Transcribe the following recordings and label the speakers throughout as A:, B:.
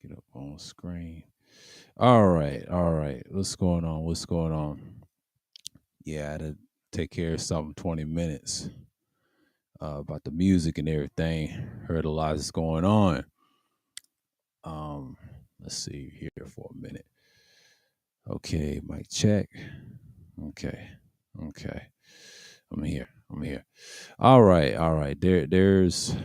A: Get up on screen. All right, all right. What's going on? What's going on? Yeah, I had to take care of something 20 minutes about the music and everything. Heard a lot is going on. Um, let's see here for a minute. Okay, mic check. Okay, okay. I'm here. I'm here. All right, all right. There's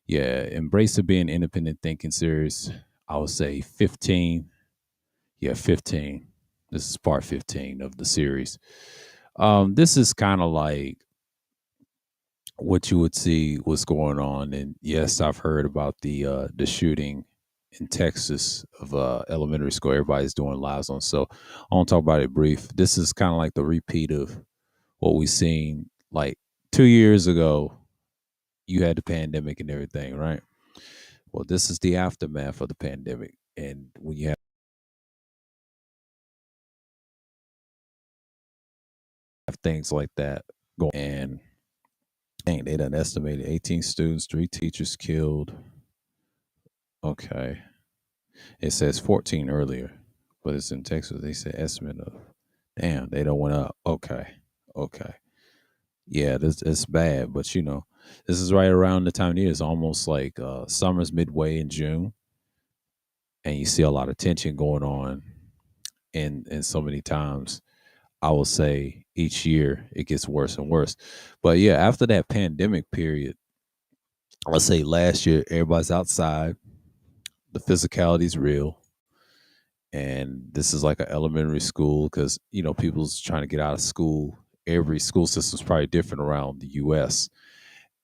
A: yeah. Embrace of being independent thinking series. I would say 15. Yeah, 15. This is part 15 of the series. This is kind of like what you would see what's going on. And yes, I've heard about the shooting in Texas of elementary school. Everybody's doing lives on. So I want to talk about it brief. This is kind of like the repeat of what we seen like 2 years ago. You had the pandemic and everything, right? Well, this is the aftermath of the pandemic. And when you have things like that going and dang, they done estimated 18 students, 3 teachers killed. Okay. It says 14 earlier, but it's in Texas. They said estimate of, damn, they don't went up. Okay. Okay. Yeah, this it's bad, but this is right around the time of year. It's almost like summer's midway in June, and you see a lot of tension going on in so many times. I will say each year it gets worse and worse. But yeah, after that pandemic period, let's say last year, everybody's outside, the physicality is real, and this is like an elementary school because people's trying to get out of school. Every school system is probably different around the U.S.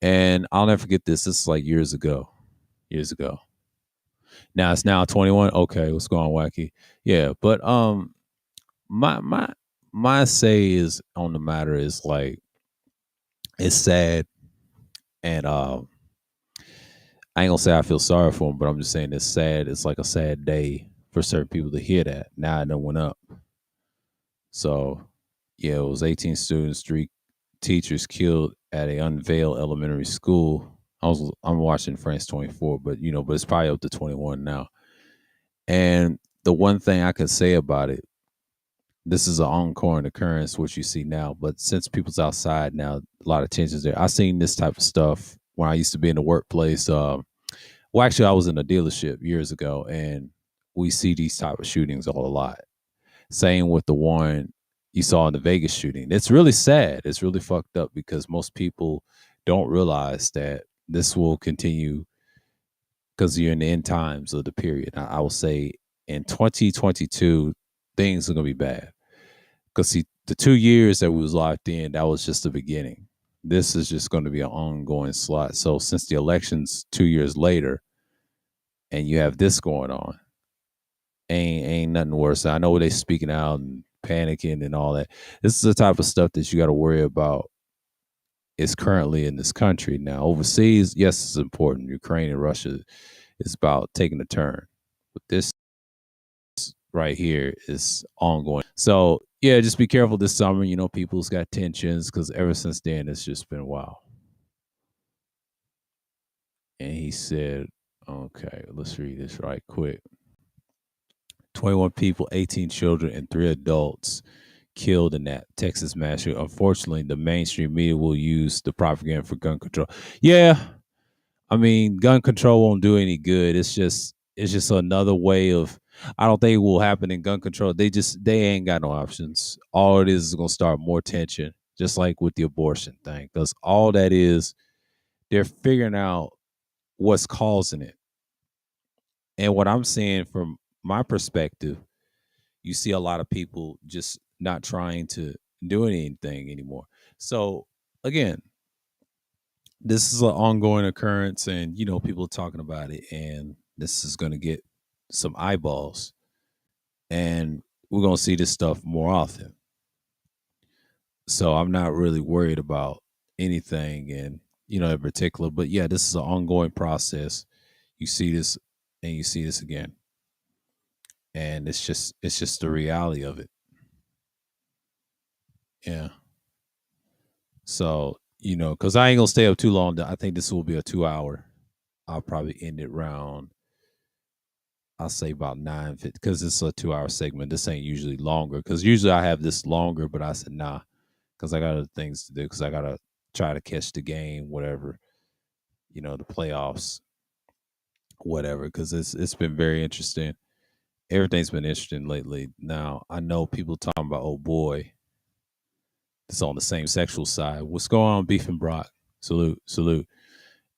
A: And I'll never forget this. This is like years ago. Years ago. Now it's now 21. Okay, what's going on, Wacky? Yeah, but my say is on the matter is like it's sad, and I ain't gonna say I feel sorry for them, but I'm just saying it's sad. It's like a sad day for certain people to hear that. Now it done went up. So yeah, it was 18 students, 3 teachers killed at a unveiled elementary school. I'm watching France 24, but it's probably up to 21 now. And the one thing I could say about it, this is an ongoing occurrence, which you see now. But since people's outside now, a lot of tensions there. I seen this type of stuff when I used to be in the workplace. Well, actually, I was in a dealership years ago, and we see these type of shootings all a lot. Same with the one you saw in the Vegas shooting. It's really sad. It's really fucked up because most people don't realize that this will continue because you're in the end times of the period. I will say in 2022, things are gonna be bad. Because see, the 2 years that we was locked in, that was just the beginning. This is just going to be an ongoing slot. So since the elections 2 years later, and you have this going on, ain't nothing worse. I know they speaking out and panicking and all that. This is the type of stuff that you got to worry about. Is currently in this country now. Overseas, yes, it's important. Ukraine and Russia is about taking a turn, but this right here is ongoing. So yeah, just be careful this summer. You know, people's got tensions because ever since then it's just been wow. And he said, okay, let's read this right quick. 21 people, 18 children, and 3 adults killed in that Texas massacre. Unfortunately, the mainstream media will use the propaganda for gun control. Yeah, I mean, gun control won't do any good. It's just another way of. I don't think it will happen in gun control. They ain't got no options. All it is gonna start more tension, just like with the abortion thing. Because all that is, they're figuring out what's causing it. And what I'm seeing from my perspective, you see a lot of people just not trying to do anything anymore. So again, this is an ongoing occurrence, and people are talking about it, and this is going to get some eyeballs, and we're going to see this stuff more often. So I'm not really worried about anything, and in particular. But yeah, this is an ongoing process. You see this, and you see this again, and it's just the reality of it. Yeah. So because I ain't gonna stay up too long. I think this will be a 2 hour. I'll probably end it round. I'll say about 9:50 because it's a 2 hour segment. This ain't usually longer because usually I have this longer, but I said nah because I got other things to do because I gotta try to catch the game, whatever, the playoffs, whatever. Because it's been very interesting. Everything's been interesting lately. Now I know people talking about oh boy, it's on the same sexual side. What's going on, Beef and Brock? Salute, salute,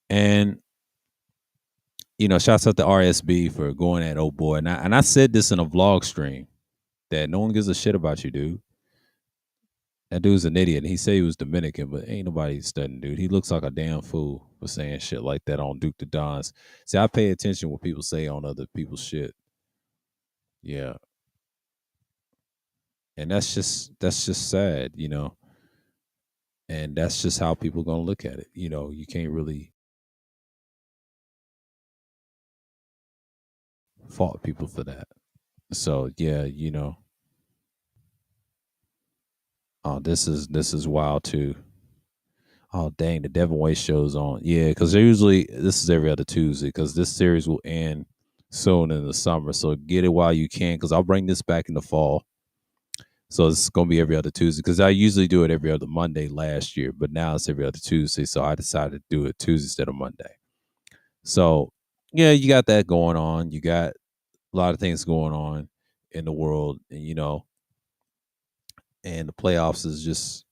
A: and shouts out to RSB for going at old boy. And I said this in a vlog stream that no one gives a shit about you, dude. That dude's an idiot. He said he was Dominican, but ain't nobody studying, dude. He looks like a damn fool for saying shit like that on Duke the Dons. See, I pay attention what people say on other people's shit. Yeah. And that's just sad, and that's just how people gonna look at it. You can't really fault people for that. So yeah, oh, this is wild too. Oh dang, the Devin Way show's on. Yeah, because usually this is every other Tuesday because this series will end soon in the summer. So get it while you can because I'll bring this back in the fall. So it's gonna be every other Tuesday because I usually do it every other Monday last year, but now it's every other Tuesday. So I decided to do it Tuesday instead of Monday. So yeah, you got that going on. You got a lot of things going on in the world, and the playoffs is just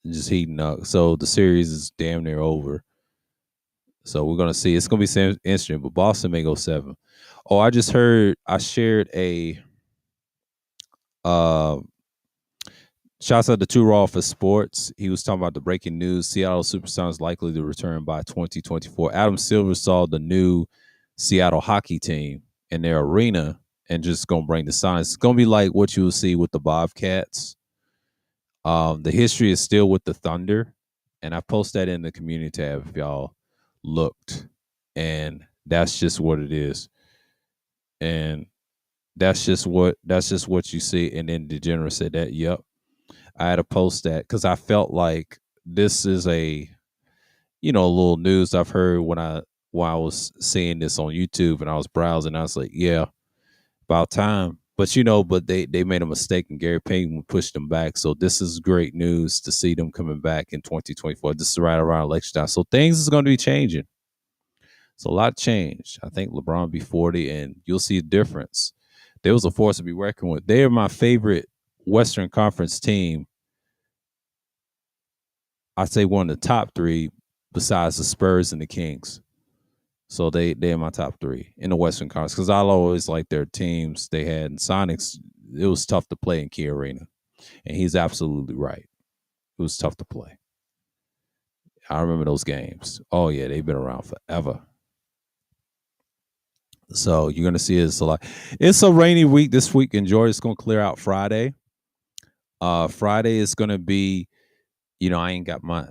A: heating up. So the series is damn near over. So we're gonna see. It's gonna be interesting, but Boston may go 7. Oh, I just heard. I shared a uh shouts out to Two Raw for Sports. He was talking about the breaking news: Seattle SuperSonics likely to return by 2024. Adam Silver saw the new Seattle hockey team in their arena and just gonna bring the Sonics. It's gonna be like what you will see with the Bobcats. The history is still with the Thunder, and I post that in the community tab if y'all looked, and that's just what it is, and that's just what you see. And then Degenerate said that. Yep, I had to post that because I felt like this is a a little news I've heard when I was seeing this on YouTube and I was browsing. I was like, yeah, about time. But they made a mistake and Gary Payton pushed them back. So this is great news to see them coming back in 2024. This is right around election time. So things is going to be changing. So a lot changed. I think LeBron be 40 and you'll see a difference. There was a force to be reckoned with. They are my favorite Western Conference team. I'd say one of the top 3 besides the Spurs and the Kings. So they're my top 3 in the Western Conference because I'll always like their teams they had in Sonics. It was tough to play in Key Arena, and he's absolutely right. It was tough to play. I remember those games. Oh yeah, they've been around forever. So you're gonna see it's a lot. It's a rainy week this week in Georgia. It's gonna clear out Friday. Friday is gonna be, I ain't got my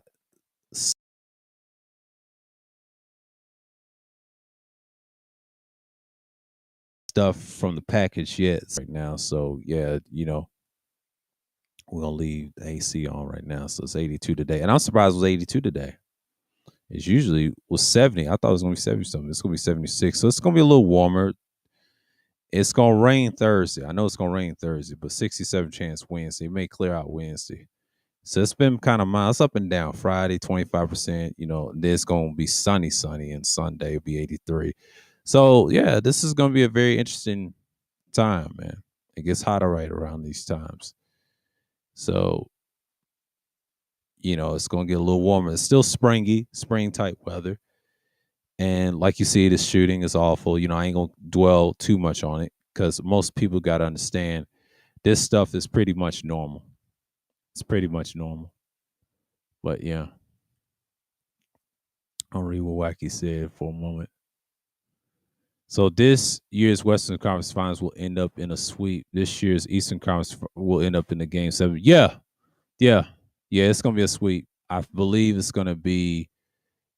A: stuff from the package yet right now. So yeah, we're gonna leave the AC on right now. So it's 82 today. And I'm surprised it was 82 today. It's usually was 70. I thought it was gonna be 70 something. It's gonna be 76. So it's gonna be a little warmer. It's gonna rain Thursday. I know it's gonna rain Thursday, but 67 chance Wednesday. It may clear out Wednesday. So it's been kind of mild. It's up and down. Friday, 25%. Then it's gonna be sunny, and Sunday will be 83. So yeah, this is gonna be a very interesting time, man. It gets hotter right around these times. So, it's gonna get a little warmer. It's still springy, spring type weather. And like you see, this shooting is awful. I ain't gonna dwell too much on it because most people gotta understand this stuff is pretty much normal. It's pretty much normal. But yeah, I'll read what Wacky said for a moment. So this year's Western Conference Finals will end up in a sweep. This year's Eastern Conference will end up in the Game 7. Yeah, yeah, yeah. It's gonna be a sweep. I believe it's gonna be.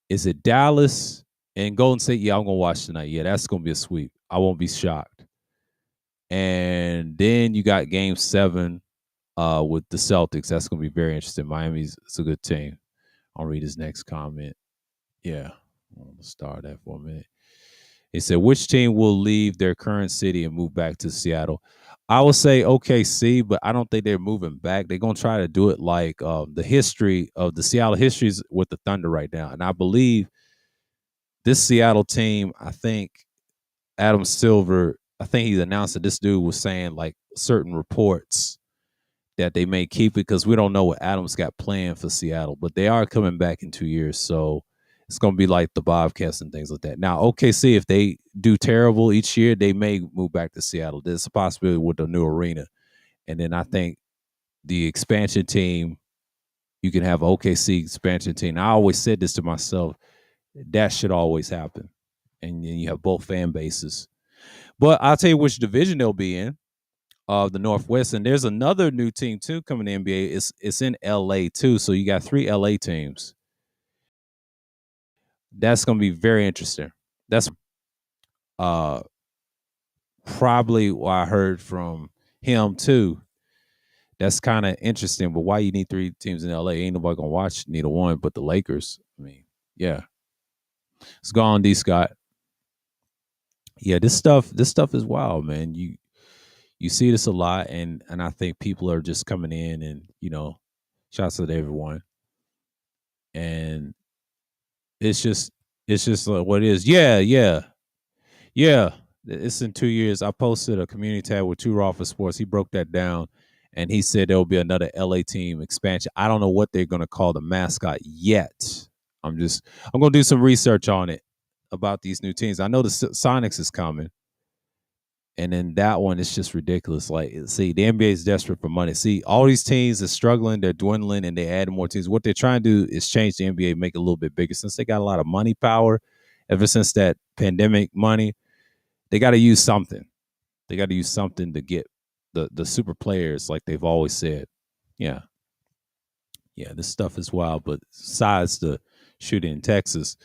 A: Is it Dallas and Golden State? Yeah, I'm gonna watch tonight. Yeah, that's gonna be a sweep. I won't be shocked. And then you got Game 7 with the Celtics. That's gonna be very interesting. Miami's it's a good team. I'll read his next comment. Yeah, I'll start that for a minute. He said, which team will leave their current city and move back to Seattle? I would say OKC, but I don't think they're moving back. They're going to try to do it like the history of the Seattle histories with the Thunder right now. And I believe this Seattle team, I think Adam Silver, I think he's announced that this dude was saying like certain reports that they may keep it because we don't know what Adams got planned for Seattle, but they are coming back in 2 years. So it's going to be like the Bobcats and things like that. Now, OKC, if they do terrible each year, they may move back to Seattle. There's a possibility with the new arena. And then I think the expansion team, you can have OKC expansion team. I always said this to myself, that should always happen. And then you have both fan bases. But I'll tell you which division they'll be in. Of the Northwest, and there's another new team too coming to the NBA. It's in LA too, so you got 3 LA teams. That's going to be very interesting. That's uh probably what I heard from him too. That's kind of interesting. But why you need 3 teams in LA? Ain't nobody gonna watch neither one but the Lakers. I mean, yeah, it's gone. D Scott. Yeah, this stuff is wild, man. You see this a lot, and I think people are just coming in and shouts out to everyone. And it's just like what it is. Yeah, yeah, yeah. It's in 2 years. I posted a community tab with Two Raw for Sports. He broke that down, and he said there will be another LA team expansion. I don't know what they're going to call the mascot yet. I'm going to do some research on it about these new teams. I know the Sonics is coming, and then that one is just ridiculous. Like, see, the NBA is desperate for money. See, all these teams are struggling, they're dwindling, and they're adding more teams. What they're trying to do is change the NBA, make it a little bit bigger. Since they got a lot of money power, ever since that pandemic money, they got to use something. They got to use something to get the super players, like they've always said. Yeah, yeah, this stuff is wild. But besides the shooting in Texas,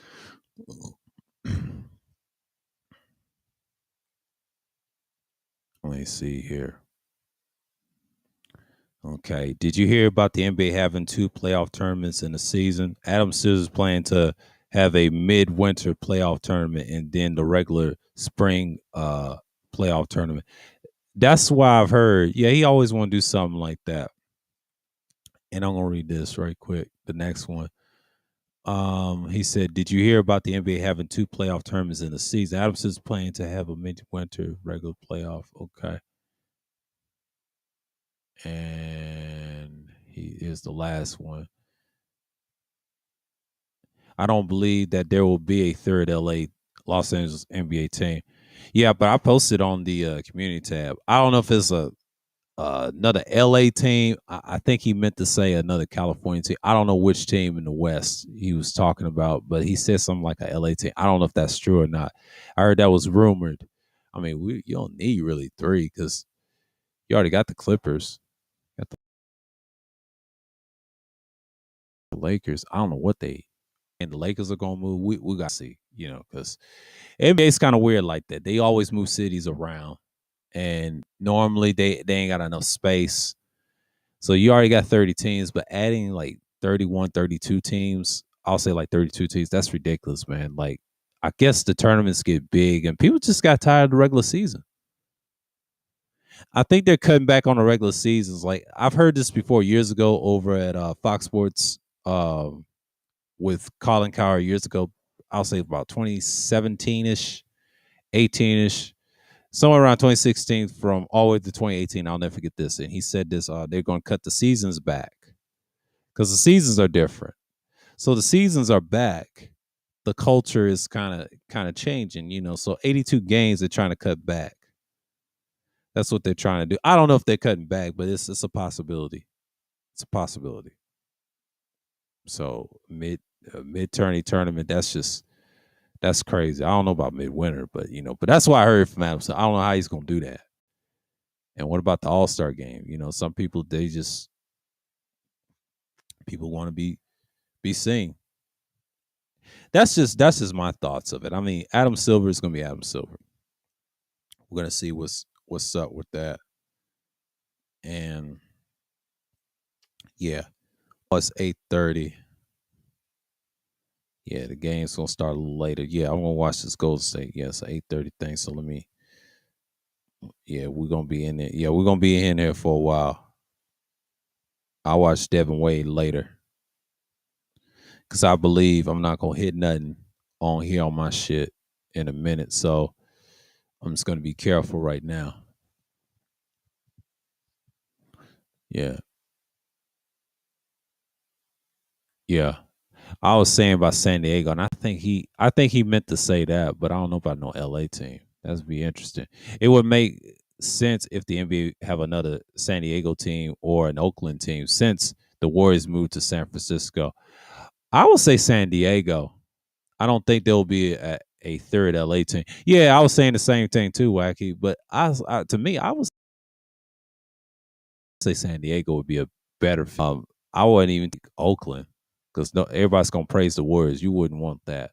A: let me see here. Okay. Did you hear about the NBA having 2 playoff tournaments in the season? Adam Silver is planning to have a midwinter playoff tournament and then the regular spring playoff tournament. That's why I've heard. Yeah, he always want to do something like that. And I'm gonna read this right quick. The next one. He said, "Did you hear about the NBA having 2 playoff tournaments in the season? Adams is planning to have a midwinter regular playoff." Okay, and he is the last one. I don't believe that there will be a third LA Los Angeles NBA team. Yeah, but I posted on the community tab. I don't know if it's another LA team. I think he meant to say another California team. I don't know which team in the West he was talking about, but he said something like a LA team. I don't know if that's true or not. I heard that was rumored. I mean, you don't need really 3 because you already got the Clippers. Got the the Lakers. I don't know what they and the Lakers are gonna move. We gotta see, because NBA's kind of weird like that. They always move cities around, and normally they ain't got enough space. So you already got 30 teams, but adding like 31, 32 teams, I'll say like 32 teams, that's ridiculous, man. Like, I guess the tournaments get big and people just got tired of the regular season. I think they're cutting back on the regular seasons. Like, I've heard this before years ago over at Fox Sports with Colin Cowherd years ago. I'll say about 2017 ish, 18 ish, somewhere around 2016 from all the way to 2018. I'll never forget this. And he said this: they're going to cut the seasons back because the seasons are different. So the seasons are back. The culture is kind of changing, So 82 games they're trying to cut back. That's what they're trying to do. I don't know if they're cutting back, but it's a possibility. It's a possibility. So mid tourney tournament, that's crazy. I don't know about midwinter, but that's what I heard from Adam. So I don't know how he's gonna do that. And what about the All-Star game? Some people people want to be seen. That's just my thoughts of it. I mean, Adam Silver is gonna be Adam Silver. We're gonna see what's up with that. And yeah, it's 8:30. Yeah, the game's gonna start a little later. Yeah, I'm gonna watch this Golden State. Yeah, it's an 8:30 thing. So let me. Yeah, we're gonna be in there. Yeah, we're gonna be in there for a while. I'll watch Devin Wade later because I believe I'm not gonna hit nothing on here on my shit in a minute. So I'm just gonna be careful right now. Yeah, yeah. I was saying about San Diego, and I think he meant to say that, but I don't know about no LA team. That'd be interesting. It would make sense if the NBA have another San Diego team or an Oakland team since the Warriors moved to San Francisco. I would say San Diego. I don't think there will be a third LA team. Yeah, I was saying the same thing too, Wacky. But to me, I would say San Diego would be a better. I wouldn't even think Oakland because no, everybody's gonna praise the Warriors. You wouldn't want that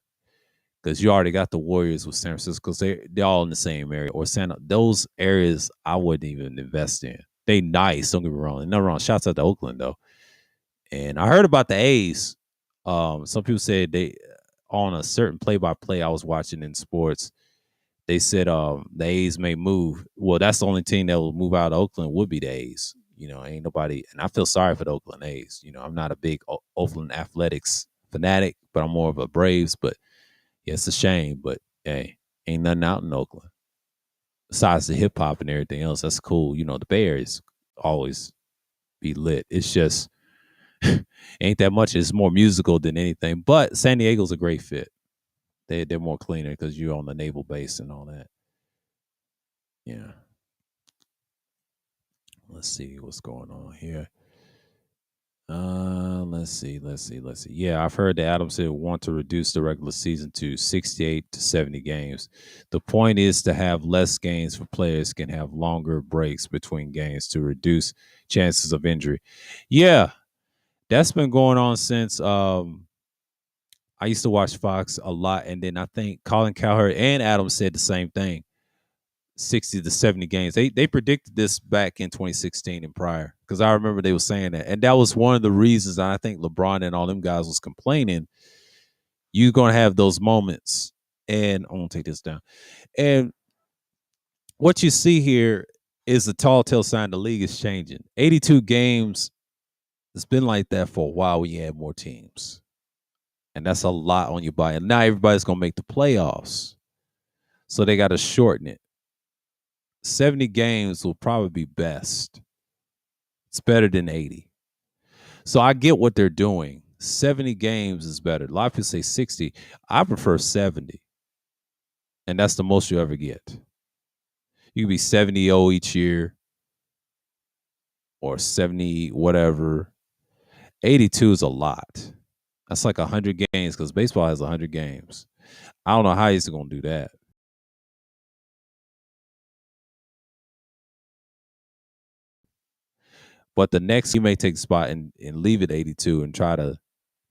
A: because you already got the Warriors with San Francisco because they're all in the same area. Or those areas I wouldn't even invest in. They nice, don't get me wrong. No wrong. Shouts out to Oakland though. And I heard about the A's. Some people said they on a certain play by play I was watching in sports. They said the A's may move. Well, that's the only team that will move out of Oakland would be the A's. Ain't nobody, and I feel sorry for the Oakland A's. I'm not a big Oakland Athletics fanatic, but I'm more of a Braves. But yeah, it's a shame. But hey, ain't nothing out in Oakland besides the hip hop and everything else. That's cool. The Bay Area's always be lit. It's just ain't that much. It's more musical than anything. But San Diego's a great fit. They're more cleaner because you're on the naval base and all that. Yeah. Let's see what's going on here. Let's see. Yeah, I've heard that Adam said want to reduce the regular season to 68 to 70 games. The point is to have less games for players can have longer breaks between games to reduce chances of injury. Yeah, that's been going on since I used to watch Fox a lot, and then I think Colin Cowherd and Adam said the same thing. 60 to 70 games. They predicted this back in 2016 and prior because I remember they were saying that, and that was one of the reasons I think LeBron and all them guys was complaining. You're gonna have those moments, and I'm gonna take this down. And what you see here is the tall tale sign the league is changing. 82 games. It's been like that for a while. When you add more teams, and that's a lot on your body. And now everybody's gonna make the playoffs, so they got to shorten it. 70 games will probably be best. It's better than 80. So I get what they're doing. 70 games is better. A lot of people say 60. I prefer 70. And that's the most you ever get. You can be 70-0 each year or 70 whatever. 82 is a lot. That's like 100 games because baseball has 100 games. I don't know how he's going to do that. But the next, he may take the spot and leave it 82 and try to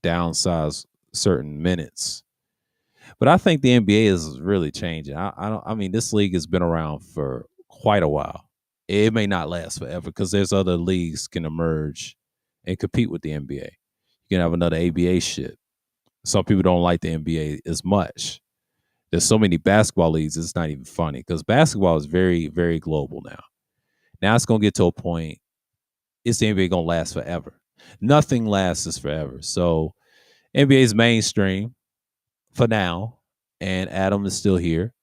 A: downsize certain minutes. But I think the NBA is really changing. I don't. I mean, this league has been around for quite a while. It may not last forever because there's other leagues can emerge and compete with the NBA. You can have another ABA shit. Some people don't like the NBA as much. There's so many basketball leagues. It's not even funny because basketball is very, very global now. Now it's gonna get to a point. Is the NBA gonna last forever? Nothing lasts forever. So NBA is mainstream for now, and Adam is still here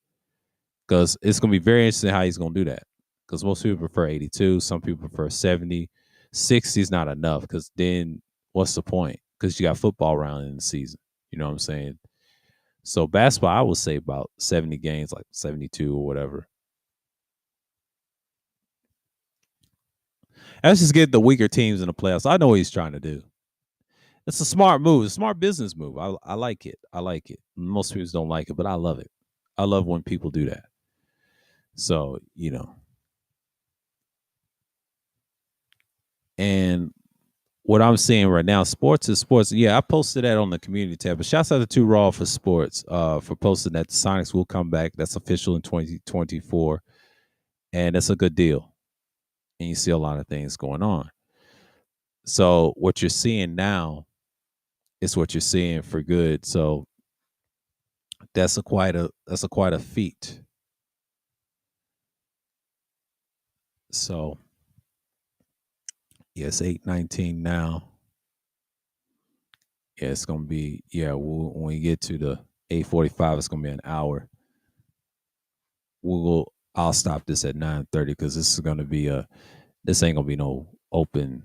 A: because it's going to be very interesting how he's going to do that. Because most people prefer 82, some people prefer 70. 60 is not enough because then what's the point? Because you got football around in the season. You know what I'm saying? So basketball, I would say about 70 games, like 72 or whatever. Let's just get the weaker teams in the playoffs. I know what he's trying to do. It's a smart move. It's a smart business move. I like it. I like it. Most people don't like it, but I love it. I love when people do that. So, and what I'm seeing right now, sports is sports. Yeah, I posted that on the community tab. But shouts out to Two Raw for sports, for posting that the Sonics will come back. That's official in 2024. And that's a good deal. And you see a lot of things going on. So what you're seeing now is what you're seeing for good. So that's a quite a feat. So yes, 8:19 now. Yeah, it's gonna be when we get to the 8:45, it's gonna be an hour. I'll stop this at 9:30 because this ain't gonna be no open.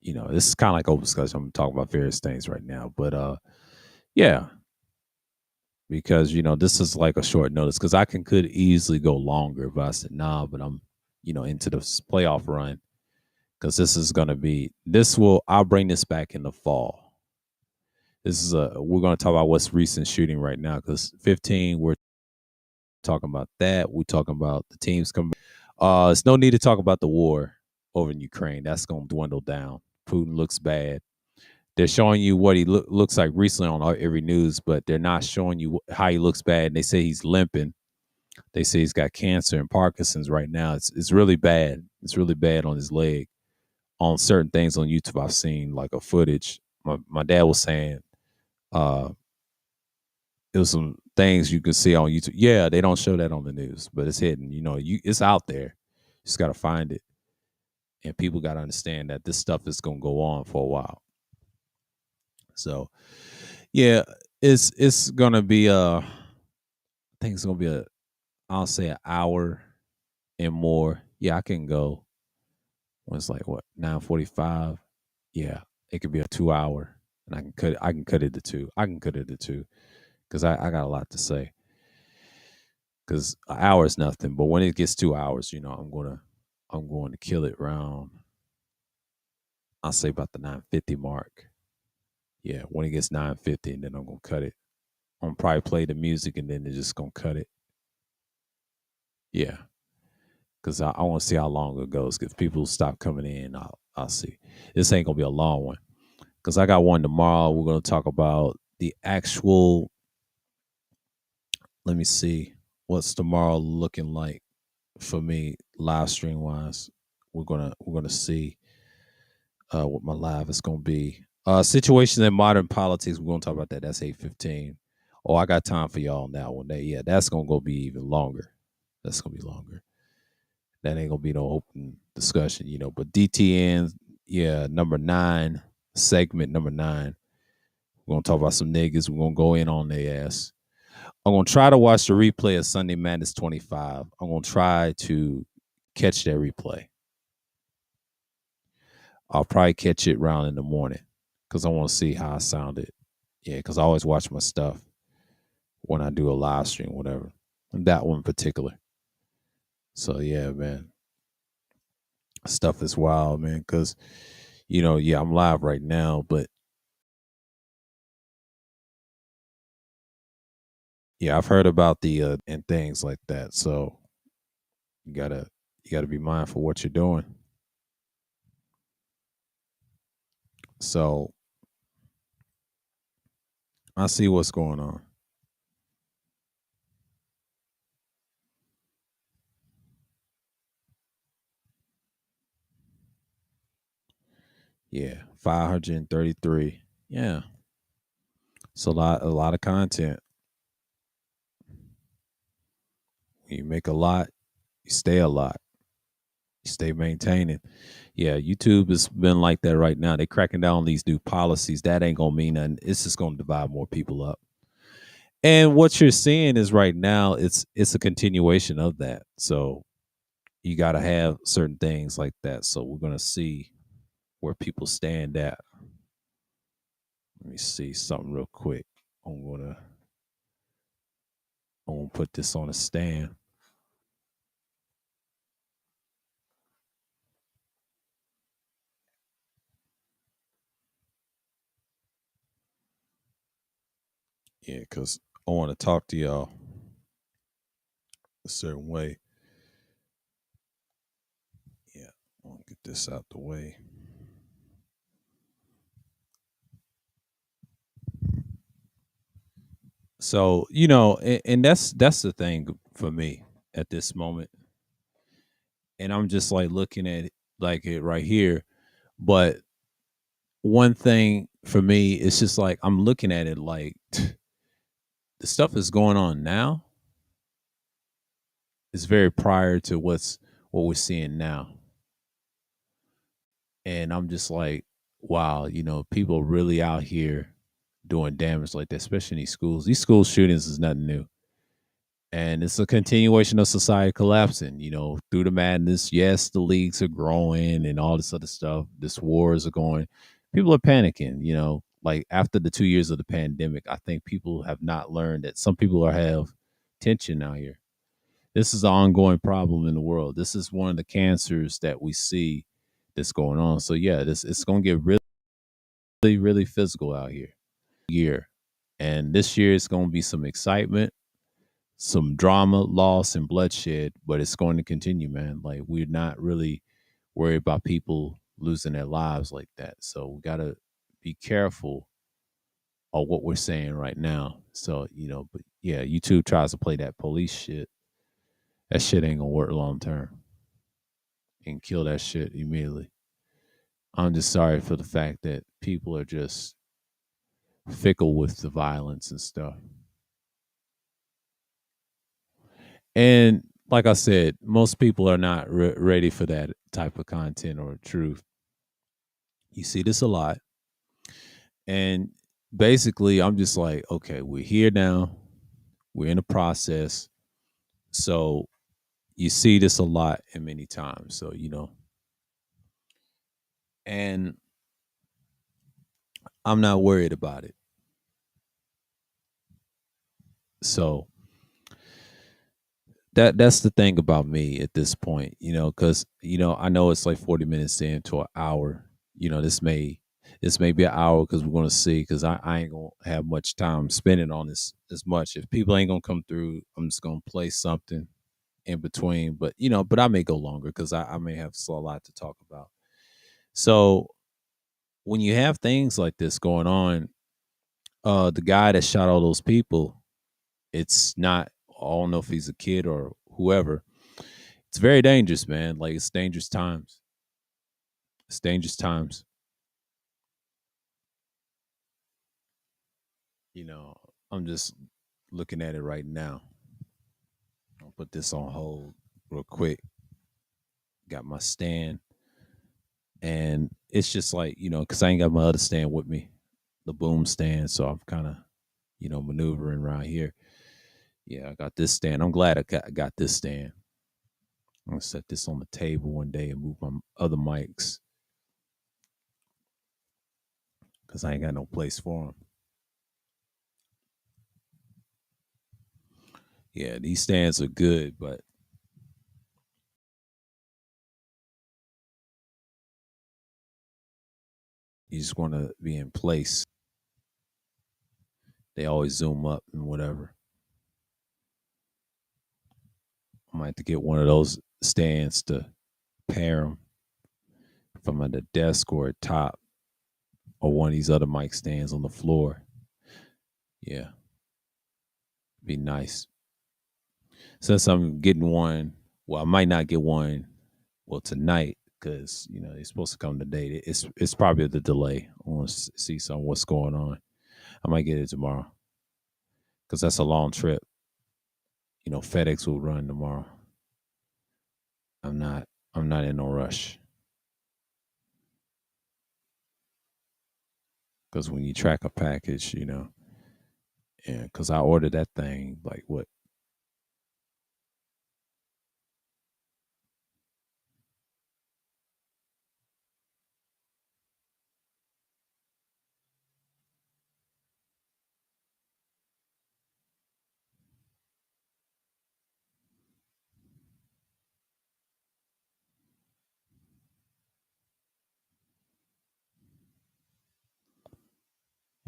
A: This is kind of like open discussion. I'm talking about various things right now, but yeah, because this is like a short notice because I could easily go longer, but I said nah. But I'm into the playoff run because this is gonna be this will I'll bring this back in the fall. This is we're gonna talk about what's recent shooting right now because 15 we're talking about that. We're talking about the teams coming. There's no need to talk about the war over in Ukraine. That's going to dwindle down. Putin looks bad. They're showing you what he looks like recently on every news, but they're not showing you how he looks bad. And they say he's limping. They say he's got cancer and Parkinson's right now. It's really bad. It's really bad on his leg. On certain things on YouTube, I've seen like a footage. My dad was saying, uh, it was some things you can see on YouTube. Yeah, they don't show that on the news, but it's hidden. It's out there. You just got to find it, and people got to understand that this stuff is gonna go on for a while. So, yeah, it's gonna be I think it's gonna be I'll say an hour and more. Yeah, I can go when it's like what 9:45. Yeah, it could be a 2 hour, and I can cut it to two. I can cut it to two because I got a lot to say. Because an hour is nothing. But when it gets 2 hours, I'm going to kill it round. I'll say about the 9:50 mark. Yeah, when it gets 9:50, and then I'm gonna cut it. I'm gonna probably play the music, and then they're just gonna cut it. Yeah, because I want to see how long it goes. Because people stop coming in, I'll see. This ain't gonna be a long one. Because I got one tomorrow. We're gonna talk about the actual. Let me see what's tomorrow looking like for me live stream wise. We're gonna see what my live is gonna be. Situations in modern politics. We're gonna talk about that. That's 8:15. Oh, I got time for y'all on that one. That's gonna go be even longer. That's gonna be longer. That ain't gonna be no open discussion. But DTN, yeah, number 9, segment number 9. We're gonna talk about some niggas. We're gonna go in on their ass. I'm gonna try to watch the replay of Sunday Madness 25. I'm gonna try to catch that replay. I'll probably catch it round in the morning because I want to see how I sounded. Yeah, because I always watch my stuff when I do a live stream, whatever. And that one in particular. So yeah, man, stuff is wild, man. Because yeah, I'm live right now, but yeah, I've heard about the and things like that. So you gotta be mindful what you're doing. So I see what's going on. Yeah, 533. Yeah, it's a lot of content. You make a lot, you stay a lot, you stay maintaining. Yeah, YouTube has been like that right now. They cracking down on these new policies. That ain't gonna mean nothing. It's just gonna divide more people up. And what you're seeing is right now, it's a continuation of that. So you got to have certain things like that. So we're gonna see where people stand at. Let me see something real quick. I'm gonna I'm gonna put this on a stand. Yeah, because I want to talk to y'all a certain way. Yeah, I'll get this out the way. So and that's the thing for me at this moment, and I'm just like looking at it like it right here. But one thing for me, it's just like I'm looking at it like the stuff that's going on now is very prior to what we're seeing now, and I'm just like, wow, people really out here doing damage like that, especially in these schools. These school shootings is nothing new. And it's a continuation of society collapsing, through the madness. Yes, the leagues are growing and all this other stuff. This wars are going. People are panicking, like after the 2 years of the pandemic, I think people have not learned that some people have tension out here. This is an ongoing problem in the world. This is one of the cancers that we see that's going on. So yeah, this it's gonna get really, really physical out here. Year. And this year it's gonna be some excitement, some drama, loss, and bloodshed, but it's going to continue, man. Like we're not really worried about people losing their lives like that. So we gotta be careful of what we're saying right now. So, but yeah, YouTube tries to play that police shit. That shit ain't gonna work long term and kill that shit immediately. I'm just sorry for the fact that people are just fickle with the violence and stuff. And like I said, most people are not ready for that type of content or truth. You see this a lot. And basically, I'm just like, okay, we're here now. We're in a process. So you see this a lot and many times. So, and I'm not worried about it. So that's the thing about me at this point, because I know it's like 40 minutes into an hour. This may be an hour because we're gonna see because I ain't gonna have much time spending on this as much. If people ain't gonna come through, I'm just gonna play something in between. But I may go longer because I may have a lot to talk about. So when you have things like this going on, the guy that shot all those people, it's not. I don't know if he's a kid or whoever. It's very dangerous, man. Like it's dangerous times. It's dangerous times. You know, I'm just looking at it right now. I'll put this on hold real quick. Got my stand, and it's just like because I ain't got my other stand with me, the boom stand. So I'm kind of maneuvering around here. Yeah, I got this stand. I'm glad I got this stand. I'm gonna set this on the table one day and move my other mics because I ain't got no place for them. Yeah, these stands are good, but you just want to be in place. They always zoom up and whatever. I might have to get one of those stands to pair them from at the desk or at top, or one of these other mic stands on the floor. Yeah, be nice. Since I'm getting one, well, I might not get one. Well, tonight because it's supposed to come today. It's probably the delay. I want to see some what's going on. I might get it tomorrow because that's a long trip. FedEx will run tomorrow. I'm not. I'm not in no rush because when you track a package, yeah. Because I ordered that thing like what?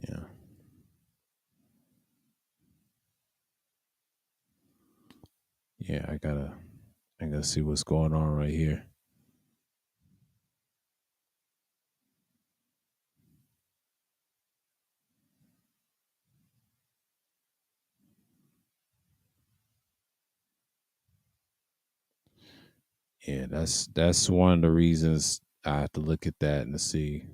A: Yeah, yeah. I gotta see what's going on right here. Yeah, that's one of the reasons I have to look at that and see.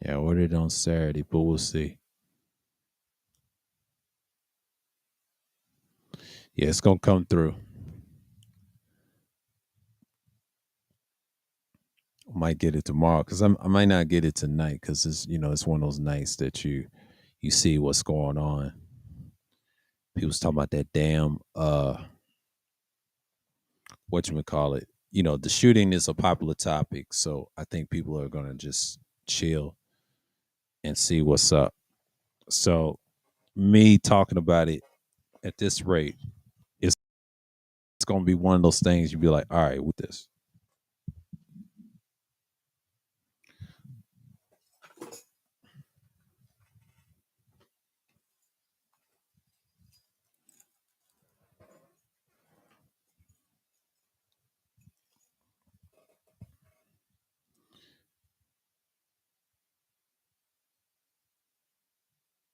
A: Yeah, I ordered it on Saturday, but we'll see. Yeah, it's gonna come through. I might get it tomorrow because I might not get it tonight because it's one of those nights that you see what's going on. People's talking about that damn what you call it. The shooting is a popular topic, so I think people are gonna just chill and see what's up. So me talking about it at this rate, it's gonna be one of those things you'd be like, all right, with this.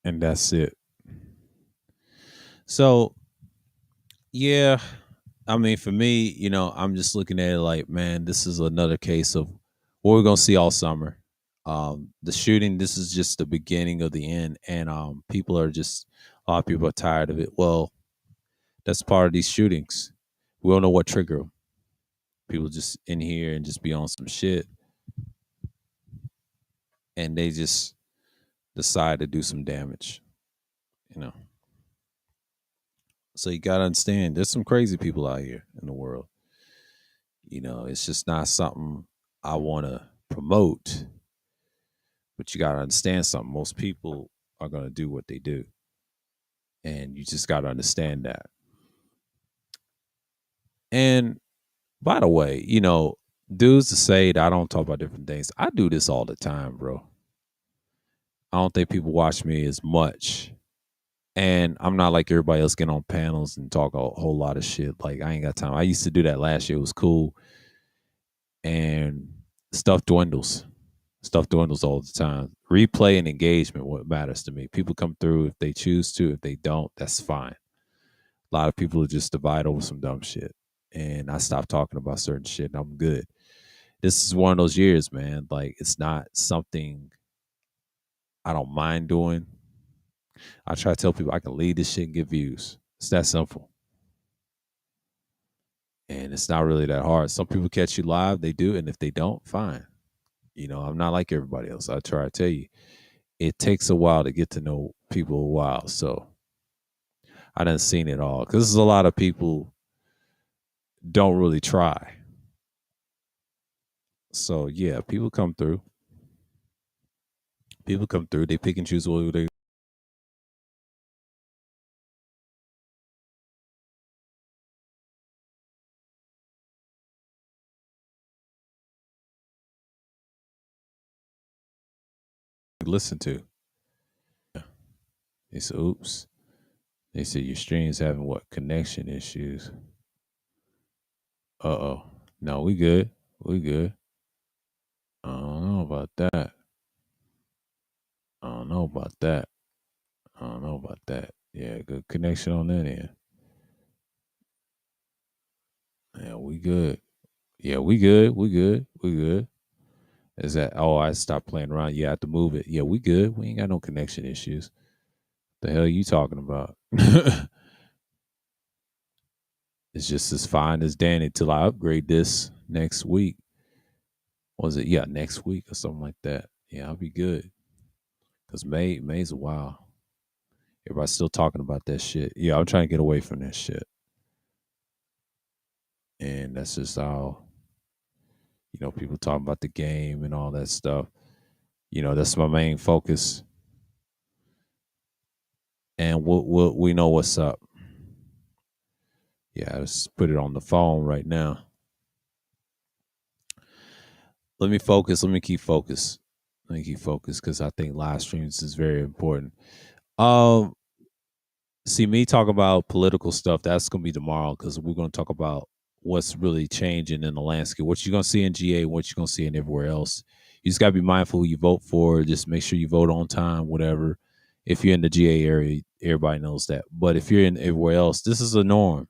A: And that's it. So yeah, I mean, for me, I'm just looking at it like, man, this is another case of what we're gonna see all summer. The shooting, this is just the beginning of the end, and people are just a lot of people are tired of it. Well, that's part of these shootings. We don't know what trigger 'em. People just in here and just be on some shit, and they just decide to do some damage. You know, so you gotta understand, there's some crazy people out here in the world. It's just not something I want to promote. But you got to understand something. Most people are going to do what they do. And you just got to understand that. And by the way, dudes to say that I don't talk about different things. I do this all the time, bro. I don't think people watch me as much. And I'm not like everybody else getting on panels and talk a whole lot of shit. Like, I ain't got time. I used to do that last year. It was cool. And stuff dwindles. Stuff dwindles all the time. Replay and engagement, what matters to me. People come through if they choose to. If they don't, that's fine. A lot of people just divide over some dumb shit. And I stopped talking about certain shit and I'm good. This is one of those years, man. Like, it's not something I don't mind doing. I try to tell people I can lead this shit and get views. It's that simple. And it's not really that hard. Some people catch you live, they do. And if they don't, fine. I'm not like everybody else. I try to tell you, it takes a while to get to know people a while. So I done seen it all. Because there's a lot of people don't really try. So yeah, people come through. People come through. They pick and choose what they listen to. They said, "Oops." They said your stream's having what connection issues. Oh, no, we good. We good. I don't know about that. I don't don't know about that. I don't know about that. Yeah, good connection on that end. Yeah, we good. Yeah, we good. We good. We good. Is that? Oh, I stopped playing around. You have to move it. Yeah, we good. We ain't got no connection issues. The hell you talking about? It's just as fine as Danny till I upgrade this next week. Was it? Yeah, next week or something like that. Yeah, I'll be good. Cause May's a while. Everybody's still talking about that shit. Yeah, I'm trying to get away from that shit. And that's just how, people talking about the game and all that stuff. That's my main focus. And we know what's up. Yeah, let's put it on the phone right now. Let me focus. Let me keep focus. Let me keep focus because I think live streams is very important. Um, See me talk about political stuff. That's gonna be tomorrow because we're gonna talk about what's really changing in the landscape. What you're gonna see in GA, what you're gonna see in everywhere else. You just gotta be mindful who you vote for. Just make sure you vote on time, whatever. If you're in the GA area, everybody knows that. But if you're in everywhere else, this is a norm.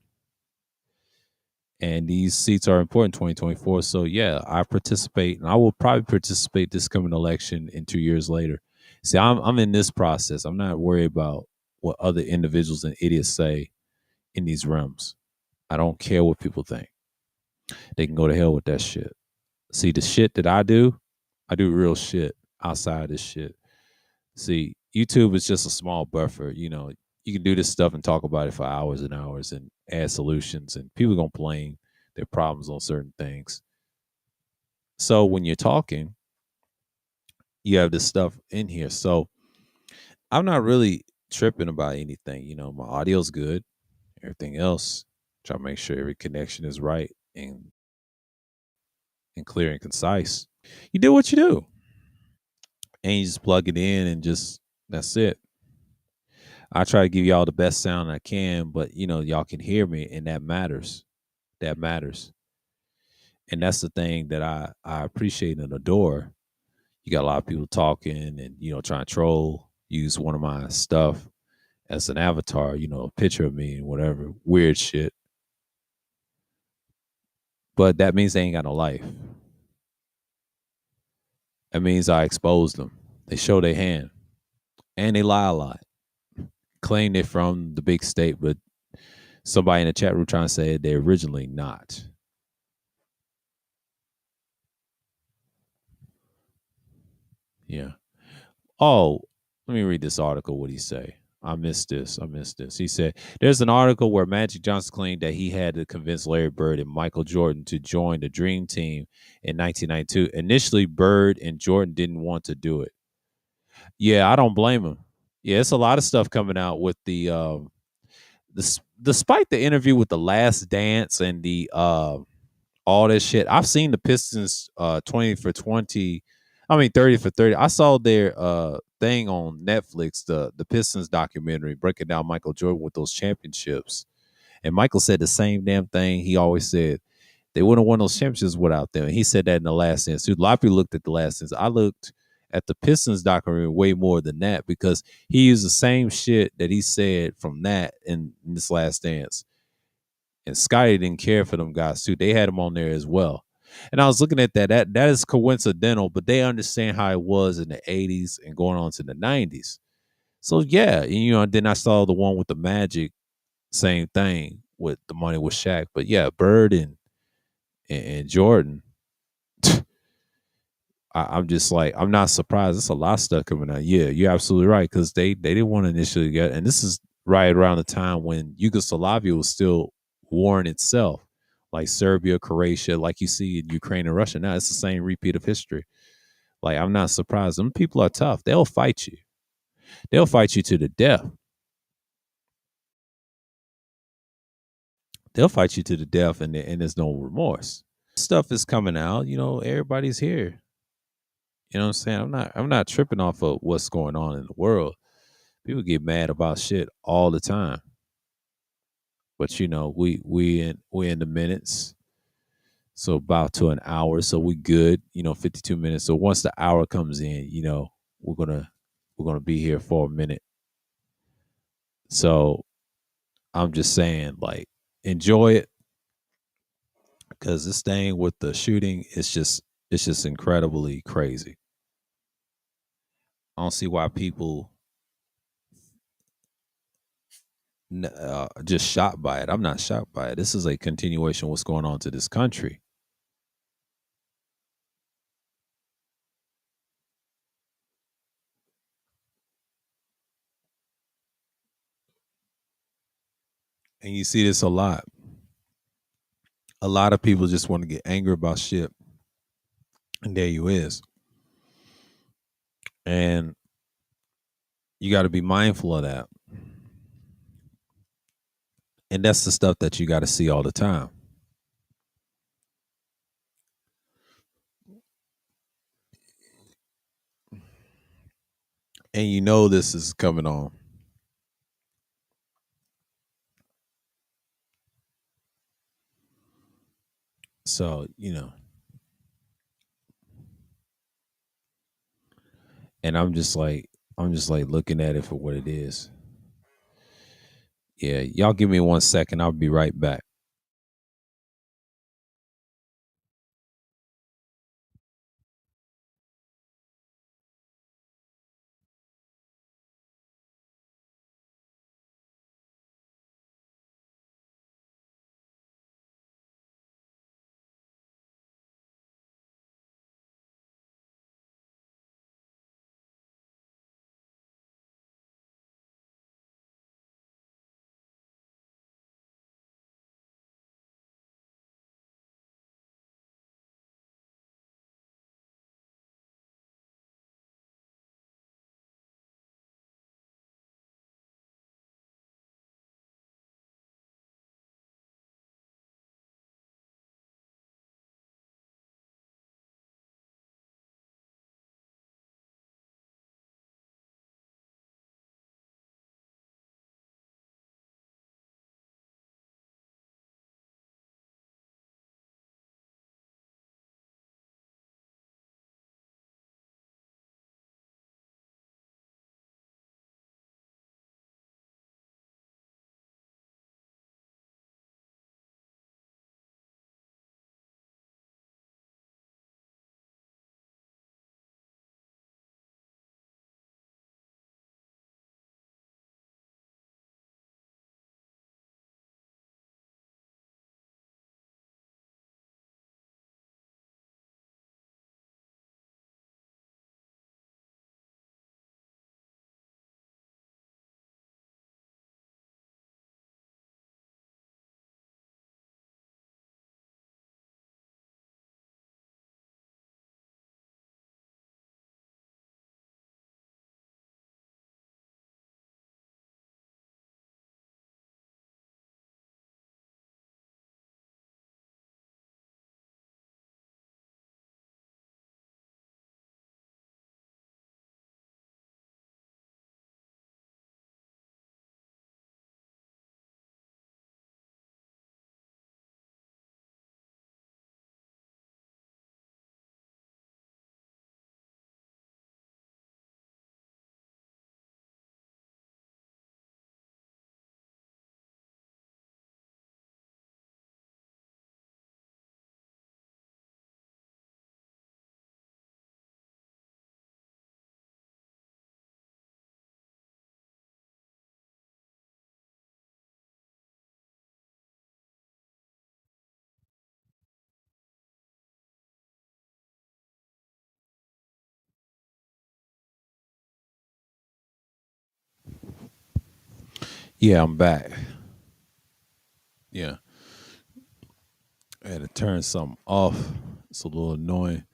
A: And these seats are important 2024. So yeah, I participate and I will probably participate this coming election in 2 years later. See, I'm in this process. I'm not worried about what other individuals and idiots say in these realms. I don't care what people think. They can go to hell with that shit. See, the shit that I do real shit outside of this shit. See, YouTube is just a small buffer. You can do this stuff and talk about it for hours and hours and add solutions, and people gonna blame their problems on certain things. So when you're talking, you have this stuff in here. So I'm not really tripping about anything. My audio's good. Everything else, try to make sure every connection is right and clear and concise. You do what you do, and you just plug it in and just that's it. I try to give y'all the best sound I can, but y'all can hear me, and that matters. That matters, and that's the thing that I appreciate and adore. You got a lot of people talking and trying to troll, use one of my stuff as an avatar, a picture of me and whatever weird shit. But that means they ain't got no life. That means I exposed them. They show their hand, and they lie a lot. Claim they're from the big state, but somebody in the chat room trying to say they're originally not. Yeah. Oh, let me read this article. What he say? I missed this. He said there's an article where Magic Johnson claimed that he had to convince Larry Bird and Michael Jordan to join the Dream Team in 1992. Initially, Bird and Jordan didn't want to do it. Yeah, I don't blame him. Yeah, it's a lot of stuff coming out with despite the interview with the Last Dance and the all this shit. I've seen the Pistons 20 for 20. I mean 30 for 30. I saw their thing on Netflix, the Pistons documentary breaking down Michael Jordan with those championships. And Michael said the same damn thing he always said. They wouldn't have won those championships without them. And he said that in the Last Dance. A lot of people looked at the Last Dance. I looked at the Pistons documentary way more than that because he used the same shit that he said from that in this Last Dance. And Scotty didn't care for them guys too. They had him on there as well. And I was looking at that. That is coincidental, but they understand how it was in the 80s and going on to the 90s. So yeah, and, then I saw the one with the Magic, same thing with the money with Shaq. But yeah, Bird and Jordan. I'm just like, I'm not surprised. There's a lot of stuff coming out. Yeah, you're absolutely right. Because they didn't want to initially get, and this is right around the time when Yugoslavia was still warring itself, like Serbia, Croatia, like you see in Ukraine and Russia. Now it's the same repeat of history. Like, I'm not surprised. Them people are tough. They'll fight you. They'll fight you to the death. They'll fight you to the death, and there's no remorse. Stuff is coming out. Everybody's here. You know what I'm saying? I'm not tripping off of what's going on in the world. People get mad about shit all the time. But we in the minutes. So about to an hour. So we good, 52 minutes. So once the hour comes in, we're We're gonna be here for a minute. So I'm just saying, like, enjoy it because this thing with the shooting is just it's just incredibly crazy. I don't see why people just shocked by it. I'm not shocked by it. This is a continuation of what's going on to this country. And you see this a lot. A lot of people just want to get angry about shit. And there you is. And you got to be mindful of that. And that's the stuff that you got to see all the time. And you know this is coming on. So, and I'm just like looking at it for what it is. Yeah, y'all give me 1 second. I'll be right back. Yeah, I'm back. Yeah. I had to turn something off. It's a little annoying.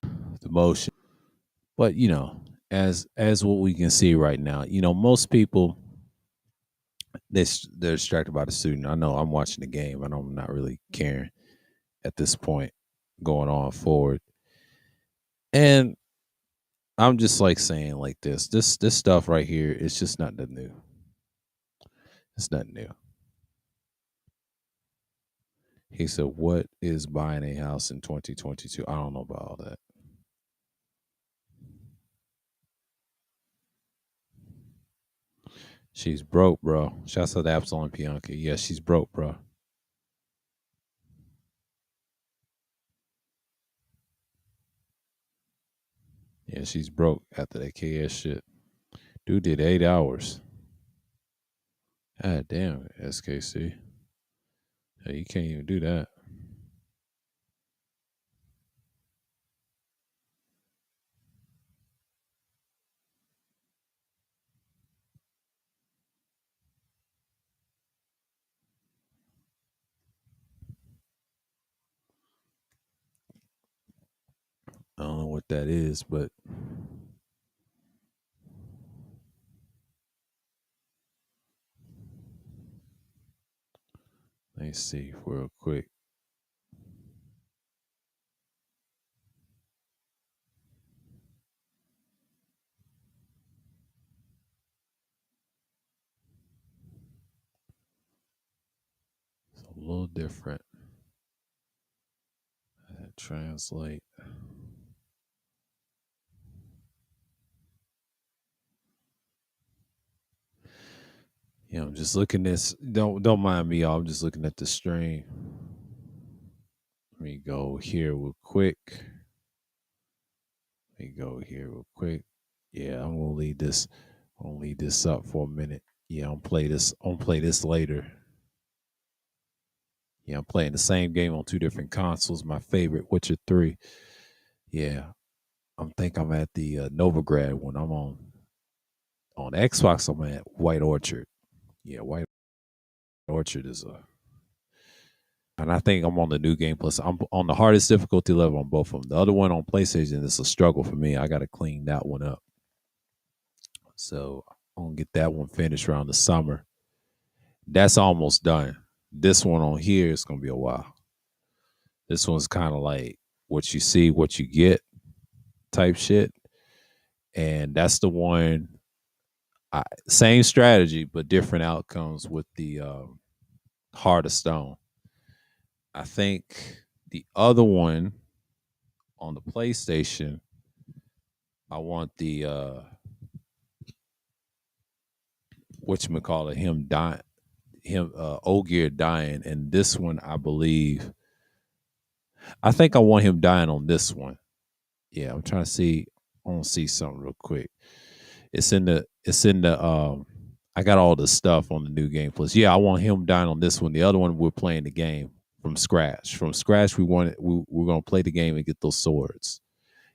A: The motion. But as what we can see right now, most people they're distracted by the student. I know I'm watching the game. I know I'm not really caring at this point going on forward. And I'm just like saying like this stuff right here is just not that new. It's not new. He said, "What is buying a house in 2022?" I don't know about all that. She's broke, bro. Shouts out to Absalom Bianca. Yeah, she's broke, bro. Yeah, she's broke after that KS shit. Dude did 8 hours. God damn, SKC. Yeah, you can't even do that. I don't know what that is, but let me see real quick. It's a little different. Translate. I'm just looking this. Don't mind me, y'all. I'm just looking at the stream. Let me go here real quick. Let me go here real quick. Yeah, I'm gonna leave this. I'm gonna leave this up for a minute. Yeah, I'm play this. I'm gonna play this later. Yeah, I'm playing the same game on two different consoles. My favorite, Witcher 3. Yeah, I'm at the Novigrad one. I'm on Xbox. I'm at White Orchard. Yeah, White Orchard is a, and I think I'm on the new game plus. I'm on the hardest difficulty level on both of them. The other one on PlayStation is a struggle for me. I got to clean that one up. So I'm gonna get that one finished around the summer. That's almost done. This one on here is gonna be a while. This one's kind of like what you see, what you get type shit, and that's the one. Same strategy, but different outcomes with the Heart of Stone. I think the other one on the PlayStation, I want the whatchamacallit, him dying, him Ogier dying, and this one I believe, I think I want him dying on this one. Yeah, I'm trying to see. I want to see something real quick. It's in the I got all the stuff on the new game plus. Yeah, I want him dying on this one. The other one we're playing the game from scratch. From scratch we're gonna play the game and get those swords.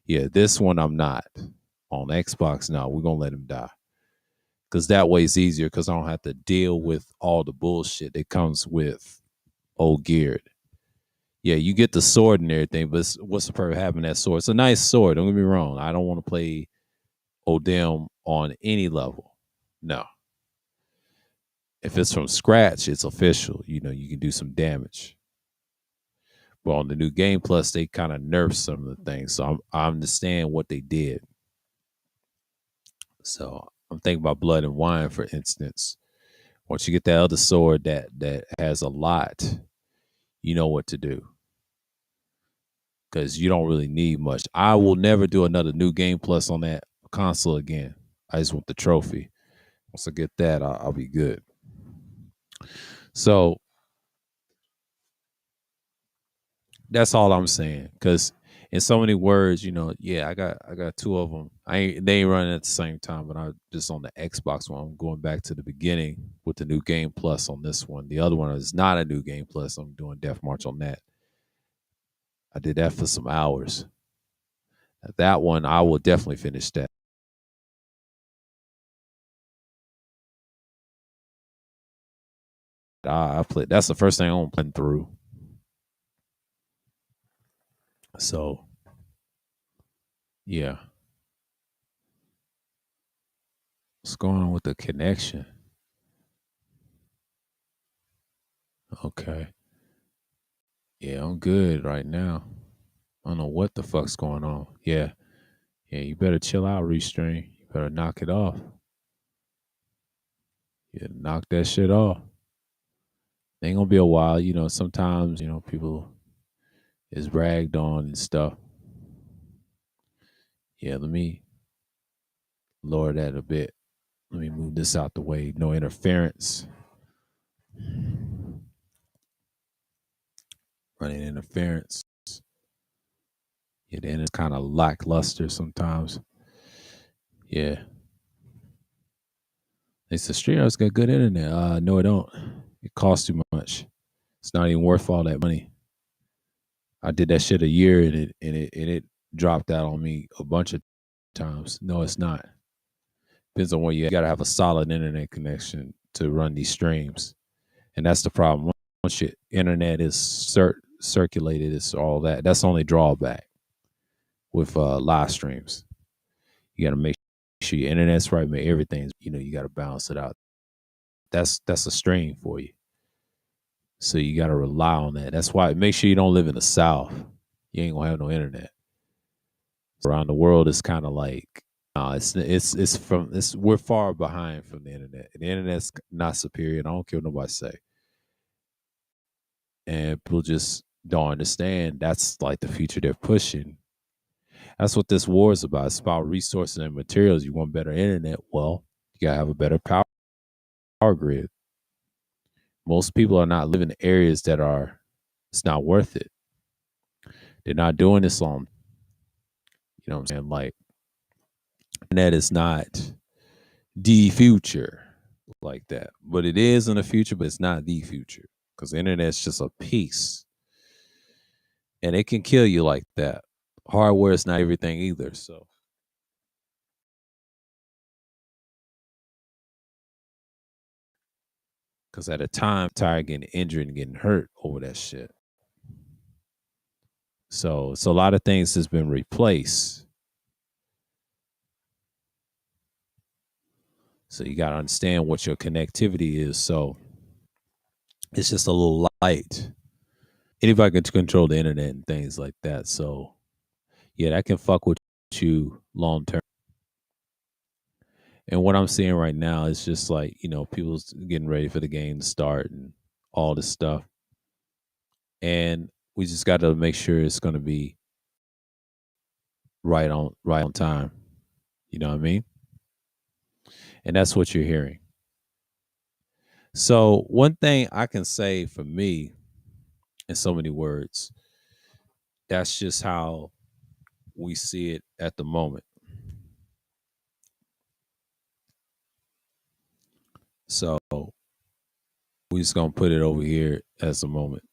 A: Yeah, this one I'm not. On Xbox, no, we're gonna let him die. Cause that way it's easier because I don't have to deal with all the bullshit that comes with old geared. Yeah, you get the sword and everything, but what's the purpose of having that sword? It's a nice sword, don't get me wrong. I don't want to play Odem on any level. No. If it's from scratch, it's official. You can do some damage. But on the new game plus, they kind of nerfed some of the things. So I understand what they did. So I'm thinking about Blood and Wine, for instance. Once you get that other sword that has a lot, you know what to do. Because you don't really need much. I will never do another new game plus on that console again. I just want the trophy. Once I get that, I'll be good. So that's all I'm saying. Because in so many words, yeah, I got two of them. They ain't running at the same time, but I just on the Xbox one. I'm going back to the beginning with the new game plus on this one. The other one is not a new game plus. I'm doing Death March on that. I did that for some hours. That one I will definitely finish that. I played. That's the first thing I'm playing through. So yeah, what's going on with the connection? Okay, yeah, I'm good right now. I don't know what the fuck's going on. Yeah, yeah, you better chill out, Restream. You better knock it off. Yeah, knock that shit off. Ain't gonna be a while. Sometimes people is bragged on and stuff. Yeah, let me lower that a bit. Let me move this out the way. No interference. Running interference. Yeah, then it's kind of lackluster sometimes. Yeah. It's a streamer's got good internet. No, it don't. It costs too much. It's not even worth all that money. I did that shit a year and it dropped out on me a bunch of times. No, it's not. Depends on where you got to have a solid internet connection to run these streams, and that's the problem. Once your internet is circulated, it's all that. That's the only drawback with live streams. You got to make sure your internet's right, make everything's. You got to balance it out. That's a strain for you. So you got to rely on that. That's why make sure you don't live in the South. You ain't gonna have no internet. Around the world, it's kind of like it's we're far behind from the internet. The internet's not superior. And I don't care what nobody say. And people just don't understand. That's like the future they're pushing. That's what this war is about. It's about resources and materials. You want better internet? Well, you gotta have a better power grid. Most people are not living in areas that are. It's not worth it. They're not doing this on. You know what I'm saying? Like, internet is not the future like that. But it is in the future, but it's not the future because the internet's just a piece and it can kill you like that. Hardware is not everything either. So, because at a time, I'm tired getting injured and getting hurt over that shit. So a lot of things has been replaced. So you got to understand what your connectivity is. So it's just a little light. Anybody can control the internet and things like that. So yeah, that can fuck with you long term. And what I'm seeing right now is just like, people's getting ready for the game to start and all this stuff. And we just got to make sure it's going to be right on time. You know what I mean? And that's what you're hearing. So, one thing I can say for me in so many words, that's just how we see it at the moment. So, we just going to put it over here as a moment.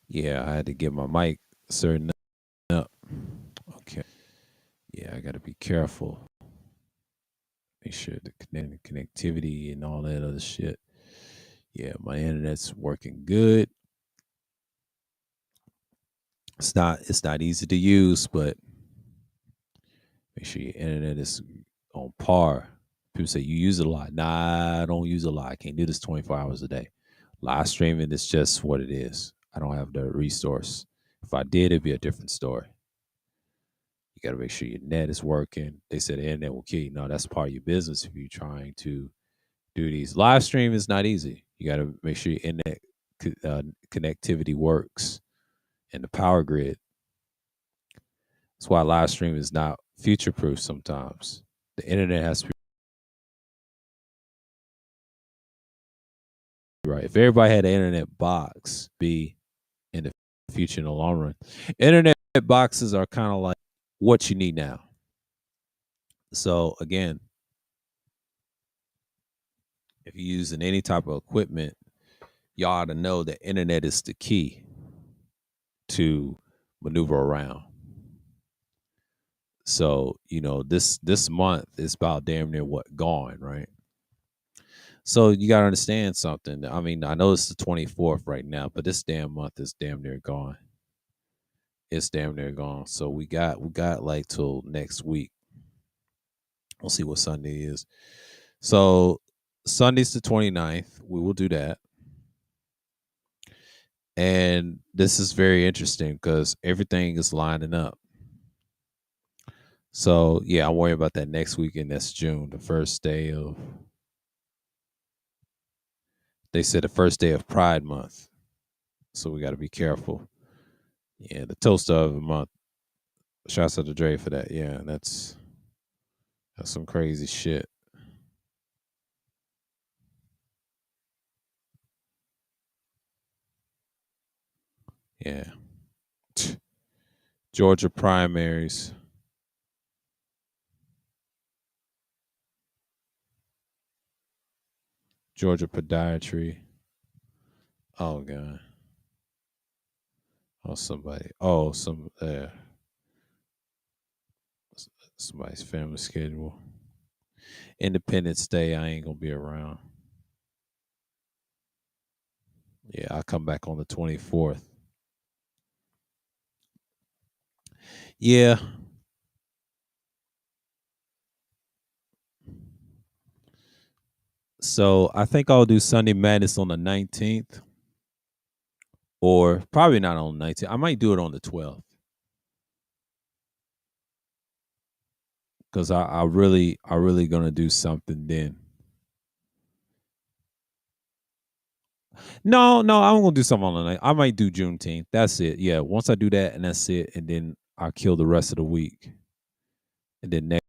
A: Yeah, I had to get my mic certain up. Okay. Yeah, I got to be careful. Make sure the connectivity and all that other shit. Yeah, my internet's working good. It's not easy to use, but make sure your internet is on par. People say you use it a lot. Nah, I don't use it a lot. I can't do this 24 hours a day. Live streaming is just what it is. I don't have the resource. If I did, it'd be a different story. You got to make sure your net is working. They said the internet will kill you. No, that's part of your business if you're trying to do these. Live stream is not easy. You got to make sure your internet connectivity works and the power grid. That's why live stream is not future proof sometimes. The internet has to be right. If everybody had an internet box, be in the future in the long run. Internet boxes are kind of like what you need now. So again, if you're using any type of equipment, you ought to know that internet is the key to maneuver around. So, this month is about damn near what gone, right? So you gotta understand something. I mean, I know it's the 24th right now, but this damn month is damn near gone. it's damn near gone. So we got like till next week. We'll see what Sunday is. So Sunday's the 29th. We will do that. And this is very interesting because everything is lining up. So yeah, I'm worried about that next weekend. That's June, the first day of. They said the first day of Pride Month, so we got to be careful. Yeah, the toaster of the month. Shouts out to Dre for that. Yeah, that's some crazy shit. Yeah, Georgia primaries, Georgia podiatry. Oh god. Oh somebody. Oh some. Somebody's family schedule. Independence Day, I ain't gonna be around. Yeah, I'll come back on the 24th. Yeah. So I think I'll do Sunday Madness on the 19th, or probably not on the 19th. I might do it on the 12th because I really gonna do something then. No, I'm gonna do something on the night. I might do Juneteenth. That's it. Yeah, once I do that and that's it, and then I'll kill the rest of the week, and then